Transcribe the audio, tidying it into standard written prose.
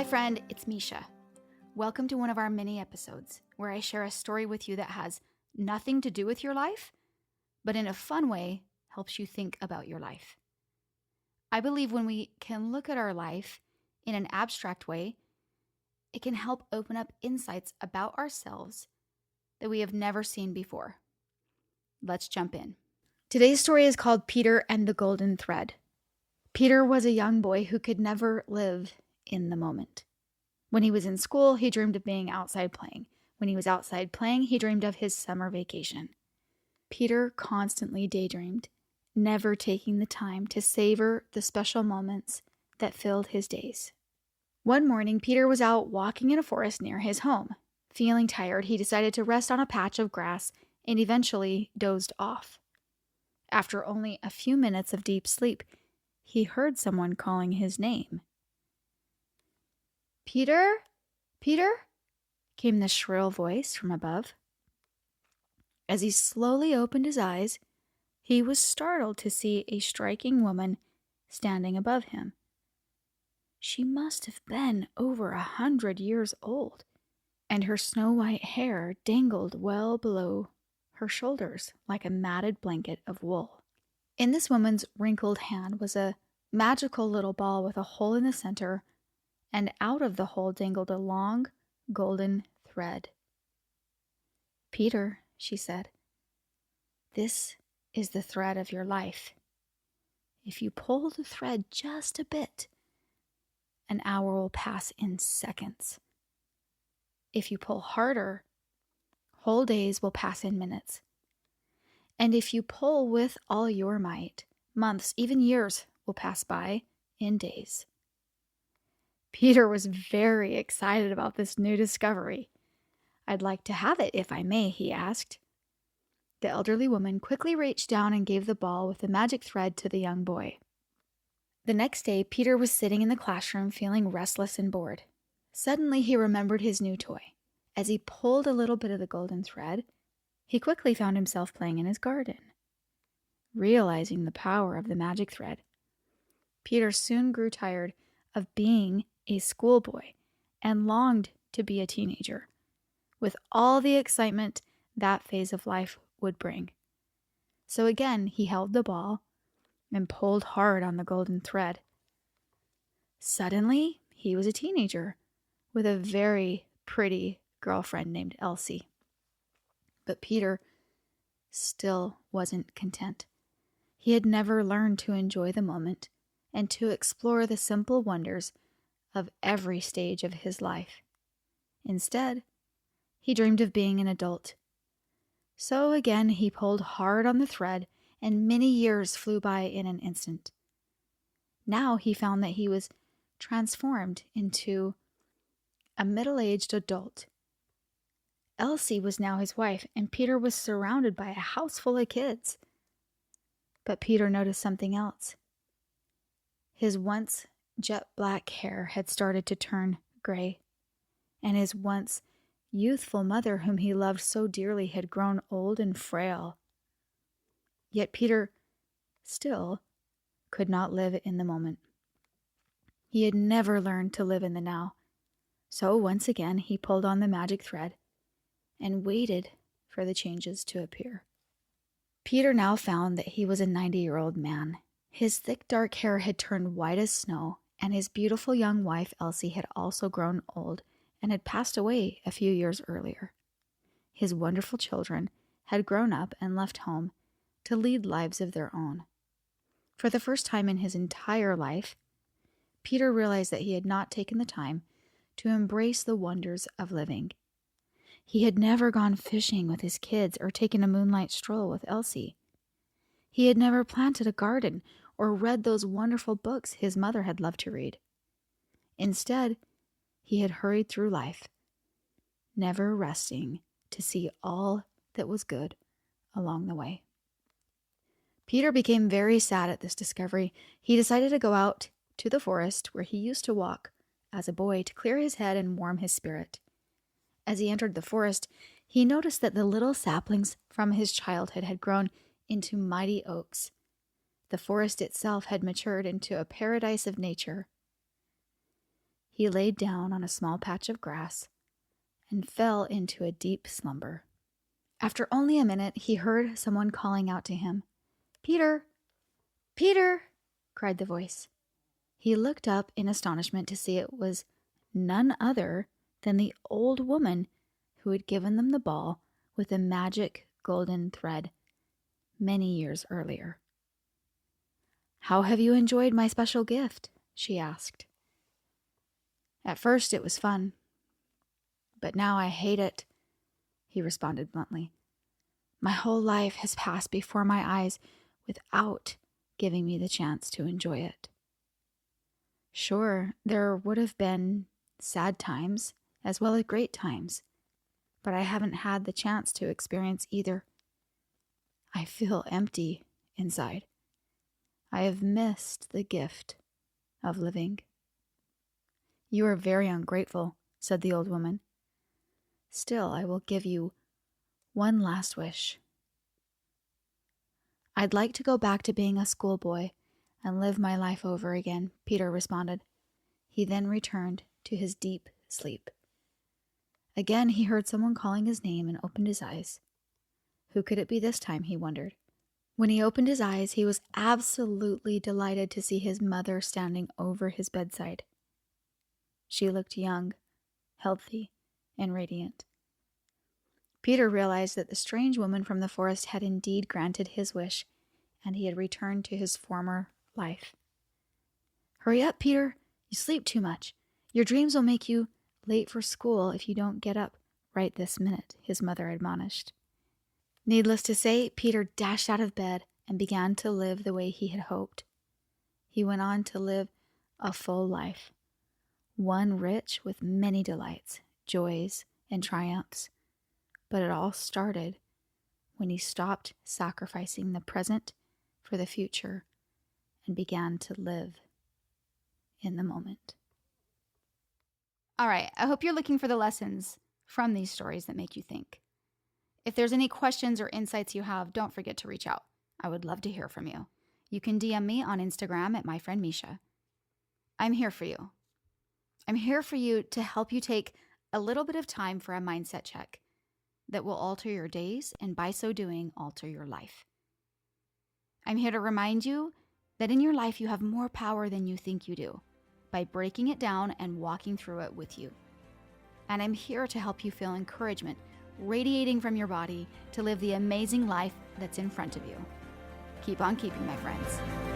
Hi friend, it's Misha. Welcome to one of our mini episodes where I share a story with you that has nothing to do with your life, but in a fun way helps you think about your life. I believe when we can look at our life in an abstract way, it can help open up insights about ourselves that we have never seen before. Let's jump in. Today's story is called Peter and the Golden Thread. Peter was a young boy who could never live in the moment. When he was in school, he dreamed of being outside playing. When he was outside playing, he dreamed of his summer vacation. Peter constantly daydreamed, never taking the time to savor the special moments that filled his days. One morning, Peter was out walking in a forest near his home. Feeling tired, he decided to rest on a patch of grass and eventually dozed off. After only a few minutes of deep sleep, he heard someone calling his name. "Peter? Peter?" came the shrill voice from above. As he slowly opened his eyes, he was startled to see a striking woman standing above him. She must have been over 100 years old, and her snow-white hair dangled well below her shoulders like a matted blanket of wool. In this woman's wrinkled hand was a magical little ball with a hole in the center, and out of the hole dangled a long, golden thread. "Peter," she said, "this is the thread of your life. If you pull the thread just a bit, an hour will pass in seconds. If you pull harder, whole days will pass in minutes. And if you pull with all your might, months, even years will pass by in days." Peter was very excited about this new discovery. "I'd like to have it, if I may," he asked. The elderly woman quickly reached down and gave the ball with the magic thread to the young boy. The next day, Peter was sitting in the classroom feeling restless and bored. Suddenly, he remembered his new toy. As he pulled a little bit of the golden thread, he quickly found himself playing in his garden. Realizing the power of the magic thread, Peter soon grew tired of being a schoolboy and longed to be a teenager, with all the excitement that phase of life would bring. So again, he held the ball and pulled hard on the golden thread. Suddenly, he was a teenager with a very pretty girlfriend named Elsie. But Peter still wasn't content. He had never learned to enjoy the moment and to explore the simple wonders of every stage of his life. Instead, he dreamed of being an adult. So again, he pulled hard on the thread, and many years flew by in an instant. Now he found that he was transformed into a middle-aged adult. Elsie was now his wife, and Peter was surrounded by a house full of kids. But Peter noticed something else. His once jet black hair had started to turn gray, and his once youthful mother, whom he loved so dearly, had grown old and frail. Yet Peter still could not live in the moment. He had never learned to live in the now. So once again, he pulled on the magic thread and waited for the changes to appear. Peter now found that he was a 90-year-old man. His thick dark hair had turned white as snow, and his beautiful young wife Elsie had also grown old and had passed away a few years earlier. His wonderful children had grown up and left home to lead lives of their own. For the first time in his entire life, Peter realized that he had not taken the time to embrace the wonders of living. He had never gone fishing with his kids or taken a moonlight stroll with Elsie. He had never planted a garden or read those wonderful books his mother had loved to read. Instead, he had hurried through life, never resting to see all that was good along the way. Peter became very sad at this discovery. He decided to go out to the forest where he used to walk as a boy to clear his head and warm his spirit. As he entered the forest, he noticed that the little saplings from his childhood had grown into mighty oaks. The forest itself had matured into a paradise of nature. He He laid down on a small patch of grass and fell into a deep slumber. After only a minute, he heard someone calling out to him. "Peter! Peter!" cried the voice. He looked up in astonishment to see it was none other than the old woman who had given them the ball with the magic golden thread many years earlier. "How have you enjoyed my special gift?" she asked. "At first it was fun, but now I hate it," he responded bluntly. "My whole life has passed before my eyes without giving me the chance to enjoy it." Sure, there would have been sad times as well as great times, but I haven't had the chance to experience either. I feel empty inside. I have missed the gift of living. "You are very ungrateful," said the old woman. "Still, I will give you one last wish." "I'd like to go back to being a schoolboy and live my life over again," Peter responded. He then returned to his deep sleep. Again he heard someone calling his name and opened his eyes. Who could it be this time, he wondered. When he opened his eyes, he was absolutely delighted to see his mother standing over his bedside. She looked young, healthy, and radiant. Peter realized that the strange woman from the forest had indeed granted his wish, and he had returned to his former life. "Hurry up, Peter. You sleep too much. Your dreams will make you late for school if you don't get up right this minute," his mother admonished. Needless to say, Peter dashed out of bed and began to live the way he had hoped. He went on to live a full life, one rich with many delights, joys, and triumphs. But it all started when he stopped sacrificing the present for the future and began to live in the moment. All right, I hope you're looking for the lessons from these stories that make you think. If there's any questions or insights you have, don't forget to reach out. I would love to hear from you. You can DM me on Instagram at myfriendmisha. I'm here for you. I'm here for you to help you take a little bit of time for a mindset check that will alter your days and by so doing, alter your life. I'm here to remind you that in your life you have more power than you think you do by breaking it down and walking through it with you. And I'm here to help you feel encouragement radiating from your body to live the amazing life that's in front of you. Keep on keeping, my friends.